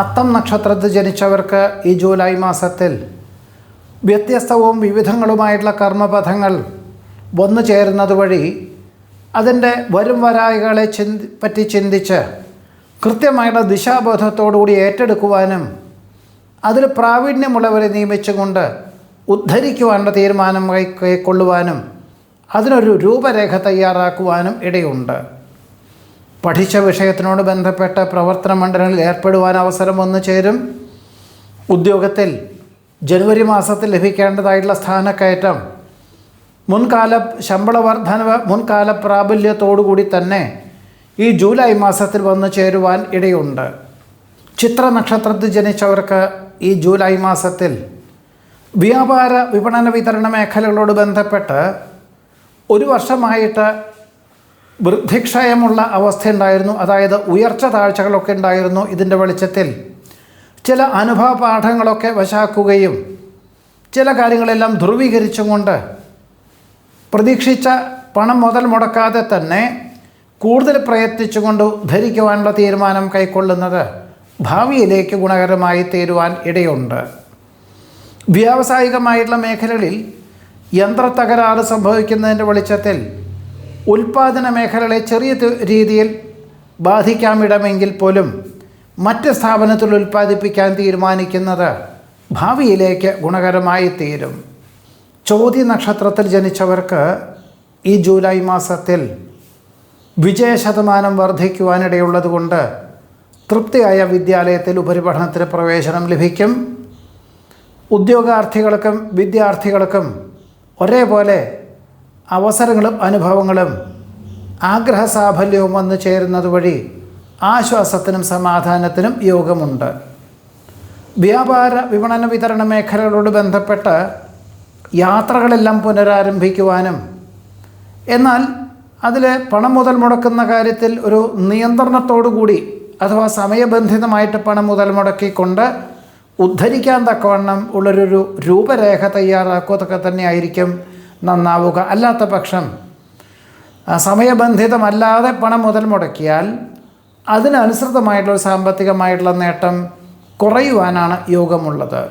അത്തം നക്ഷത്രത്തിൽ ജനിച്ചവർക്ക് ഈ ജൂലൈ മാസത്തിൽ വ്യത്യസ്തവും വിവിധങ്ങളുമായിട്ടുള്ള കർമ്മപഥങ്ങൾ വന്നു ചേരുന്നത് വഴി അതിൻ്റെ വരും വരായികളെ പറ്റി ചിന്തിച്ച് കൃത്യമായിട്ടുള്ള ദിശാബോധത്തോടുകൂടി ഏറ്റെടുക്കുവാനും അതിൽ പ്രാവീണ്യമുള്ളവരെ നിയമിച്ചുകൊണ്ട് ഉദ്ധരിക്കുവാനുള്ള തീരുമാനം കൈക്കൊള്ളുവാനും അതിനൊരു രൂപരേഖ തയ്യാറാക്കുവാനും ഇടയുണ്ട്. പഠിച്ച വിഷയത്തിനോട് ബന്ധപ്പെട്ട പ്രവർത്തന മണ്ഡലങ്ങളിൽ ഏർപ്പെടുവാൻ അവസരം വന്നു ചേരും. ഉദ്യോഗത്തിൽ ജനുവരി മാസത്തിൽ ലഭിക്കേണ്ടതായിട്ടുള്ള സ്ഥാനക്കയറ്റം മുൻകാല ശമ്പള വർധനവ് മുൻകാല പ്രാബല്യത്തോടുകൂടി തന്നെ ഈ ജൂലൈ മാസത്തിൽ വന്നു ചേരുവാൻ ഇടയുണ്ട്. ചിത്ര നക്ഷത്രത്തിൽ ജനിച്ചവർക്ക് ഈ ജൂലൈ മാസത്തിൽ വ്യാപാര വിപണന വിതരണ മേഖലകളോട് ബന്ധപ്പെട്ട് ഒരു വർഷമായിട്ട് വൃദ്ധിക്ഷയമുള്ള അവസ്ഥയുണ്ടായിരുന്നു. അതായത് ഉയർച്ച താഴ്ചകളൊക്കെ ഉണ്ടായിരുന്നു. ഇതിൻ്റെ വെളിച്ചത്തിൽ ചില അനുഭവ പാഠങ്ങളൊക്കെ വശാക്കുകയും ചില കാര്യങ്ങളെല്ലാം ധ്രുവീകരിച്ചും കൊണ്ട് പ്രതീക്ഷിച്ച പണം മുതൽ മുടക്കാതെ തന്നെ കൂടുതൽ പ്രയത്നിച്ചുകൊണ്ട് ധരിക്കുവാനുള്ള തീരുമാനം കൈക്കൊള്ളുന്നത് ഭാവിയിലേക്ക് ഗുണകരമായി തീരുവാൻ ഇടയുണ്ട്. വ്യാവസായികമായിട്ടുള്ള മേഖലകളിൽ യന്ത്രത്തകരാറ് സംഭവിക്കുന്നതിൻ്റെ വെളിച്ചത്തിൽ ഉൽപ്പാദന മേഖലകളെ ചെറിയ രീതിയിൽ ബാധിക്കാമിടമെങ്കിൽ പോലും മറ്റ് സ്ഥാപനത്തിൽ ഉൽപ്പാദിപ്പിക്കാൻ തീരുമാനിക്കുന്നത് ഭാവിയിലേക്ക് ഗുണകരമായി തീരും. ചോതി നക്ഷത്രത്തിൽ ജനിച്ചവർക്ക് ഈ ജൂലൈ മാസത്തിൽ വിജയശതമാനം വർദ്ധിക്കുവാനിടയുള്ളതുകൊണ്ട് തൃപ്തിയായ വിദ്യാലയത്തിൽ ഉപരിപഠനത്തിന് പ്രവേശനം ലഭിക്കും. ഉദ്യോഗാർത്ഥികൾക്കും വിദ്യാർത്ഥികൾക്കും ഒരേപോലെ അവസരങ്ങളും അനുഭവങ്ങളും ആഗ്രഹസാഫല്യവും വന്നു ചേരുന്നത് വഴി ആശ്വാസത്തിനും സമാധാനത്തിനും യോഗമുണ്ട്. വ്യാപാര വിപണന വിതരണ മേഖലകളോട് ബന്ധപ്പെട്ട് യാത്രകളെല്ലാം പുനരാരംഭിക്കുവാനും എന്നാൽ അതിൽ പണം മുതൽ മുടക്കുന്ന കാര്യത്തിൽ ഒരു നിയന്ത്രണത്തോടുകൂടി അഥവാ സമയബന്ധിതമായിട്ട് പണം മുതൽ മുടക്കിക്കൊണ്ട് ഉദ്ധരിക്കാൻ തക്കവണ്ണം ഉള്ളൊരു രൂപരേഖ തയ്യാറാക്കുകയൊക്കെ തന്നെയായിരിക്കും നന്നാവുക. അല്ലാത്ത പക്ഷം സമയബന്ധിതമല്ലാതെ പണം മുതൽ മുടക്കിയാൽ അതിനനുസൃതമായിട്ടുള്ള സാമ്പത്തികമായിട്ടുള്ള നേട്ടം കുറയുവാനാണ് യോഗമുള്ളത്.